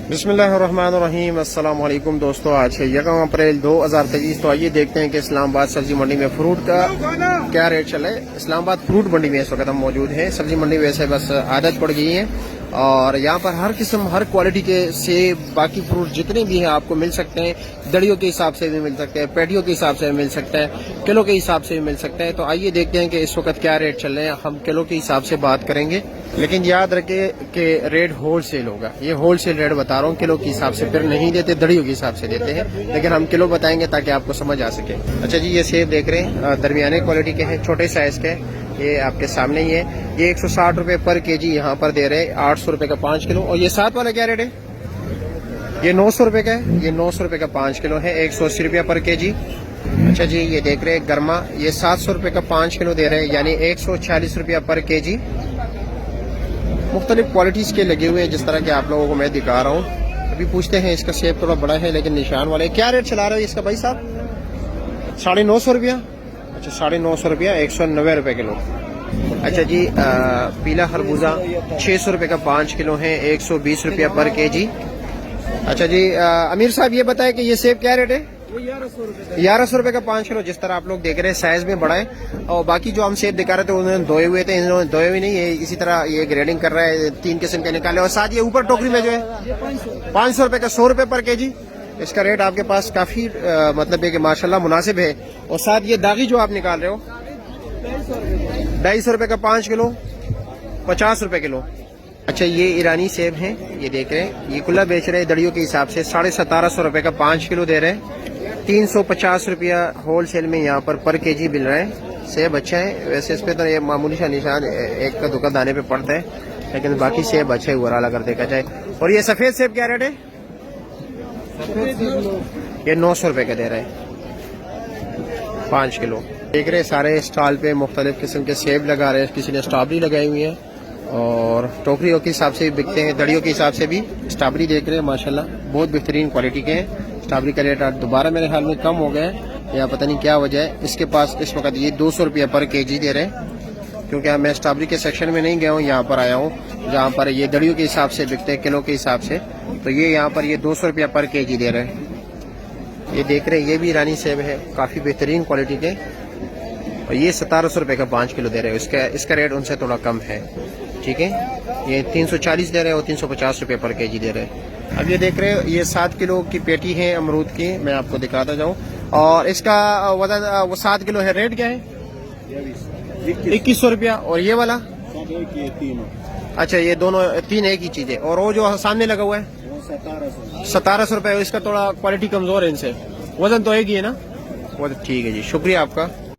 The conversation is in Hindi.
बिस्मिल्लाहिर्रहमानिर्रहीम। अस्सलाम वालेकुम दोस्तों, आज है 1 अप्रैल 2023। तो आइए देखते हैं कि इस्लामाबाद सब्जी मंडी में फ्रूट का क्या रेट चला है। इस्लामाबाद फ्रूट मंडी में इस वक्त हम मौजूद हैं। सब्जी मंडी वैसे बस आदत पड़ गई है और यहाँ पर हर किस्म हर क्वालिटी के सेब बाकी फ्रूट जितने भी हैं आपको मिल सकते हैं। दड़ियों के हिसाब से भी मिल सकते हैं, पेटियों के हिसाब से भी मिल सकता है, किलो के हिसाब से भी मिल सकते हैं। तो आइए देखते हैं कि इस वक्त क्या रेट चल रहे हैं। हम किलो के हिसाब से बात करेंगे, लेकिन याद रखे कि रेट होलसेल होगा। ये होलसेल रेट बता रहा हूँ, किलो के हिसाब से फिर नहीं देते, दड़ियों के हिसाब से देते हैं, लेकिन हम किलो बताएंगे ताकि आपको समझ आ सके। अच्छा जी, ये सेब देख रहे हैं, दरमियाने क्वालिटी के हैं, छोटे साइज के, ये आपके सामने ही है। ये 160 रुपए पर केजी यहाँ पर दे रहे हैं, 800 रुपए का 5 किलो। और ये साथ वाला क्या रेट है? ये 900 रुपए का है, ये 900 रुपए का 5 किलो है, 180 रुपया पर केजी। अच्छा जी, ये देख रहे हैं गर्मा, ये 700 रुपए का 5 किलो दे रहे हैं, यानी 140 रुपया पर केजी। मुख्तलिफ क्वालिटीज के लगे हुए हैं, जिस तरह के आप लोगों को मैं दिखा रहा हूँ। अभी पूछते हैं, इसका सेब थोड़ा बड़ा है लेकिन निशान वाले। क्या रेट चला रहे हो इसका भाई साहब? 950 रुपया। अच्छा, 950 रुपया, 190 रुपए किलो। अच्छा जी, पीला खरबूजा 600 रुपए का 5 किलो है, 120 रुपया पर केजी। अच्छा जी, अमीर साहब ये बताए कि ये सेब क्या रेट है? 1100 रुपए का 5 किलो। जिस तरह आप लोग देख रहे हैं साइज में बड़ा है, और बाकी जो हम सेब दिखा रहे थे उन्होंने धोए हुए थे, इन्होंने धोए हुए नहीं है। इसी तरह ये ग्रेडिंग कर रहा है, 3 किस्म के निकाले। और साथ ये ऊपर टोकरी में जो है 500 रुपए का 100 रुपए पर केजी। इसका रेट आपके पास काफी मतलब है कि माशाल्लाह मुनासिब है। और साथ ये दागी जो आप निकाल रहे हो 250 रुपए का 5 किलो, 50 रुपए किलो। अच्छा, ये ईरानी सेब हैं, ये देख रहे हैं, ये खुला बेच रहे हैं दड़ियों के हिसाब से, 1750 रुपए का 5 किलो दे रहे हैं, 350 रुपया होल सेल में यहाँ पर केजी मिल रहा है। सेब अच्छा है वैसे, इस पे तो ये मामूली सा निशान एक का दुकान दाने पे पड़ता है, लेकिन बाकी सेब अच्छे ओवरऑल अगर देखा जाए। और ये सफेद सेब क्या रेट है? ये 900 रुपए का दे रहे हैं 5 किलो। देख रहे सारे स्टॉल पे मुख्तलिफ किस्म के सेब लगा रहे हैं, किसी ने स्ट्रॉबेरी लगाई हुई है और टोकरियों के हिसाब से भी बिकते हैं, दड़ियों के हिसाब से भी। स्ट्रॉबेरी देख रहे हैं माशाल्लाह बहुत बेहतरीन क्वालिटी के हैं। स्ट्रॉबेरी का रेट दोबारा मेरे ख्याल में कम हो गया है, या पता नहीं क्या वजह है। इसके पास इस वक्त ये 200 रुपया पर केजी दे रहे हैं, क्योंकि मैं स्ट्रॉबेरी के सेक्शन में नहीं गया हूँ, यहाँ पर आया हूँ जहाँ पर ये दड़ियों के हिसाब से बिकते हैं, किलो के हिसाब से। तो ये यहाँ पर ये 200 रुपया पर केजी दे रहे हैं। ये देख रहे हैं, ये भी ईरानी सेब है, काफी बेहतरीन क्वालिटी के, और ये 1700 रुपए का 5 किलो दे रहे हैं। इसका रेट उनसे थोड़ा कम है, ठीक है। ये 340 दे रहे हैं और 350 रुपए पर केजी दे रहे हैं। अब ये देख रहे हो, ये 7 किलो की पेटी है अमरूद की, मैं आपको दिखाता जाऊं। और इसका वजन वो 7 किलो है। रेट क्या है? 2100 रुपया। और ये वाला? अच्छा, ये दोनों 3 एक ही चीज है। और वो जो सामने लगा हुआ है 1700 रुपए। इसका थोड़ा क्वालिटी कमजोर है इनसे, वजन तो एक ही है ना? वो ठीक है जी, शुक्रिया आपका।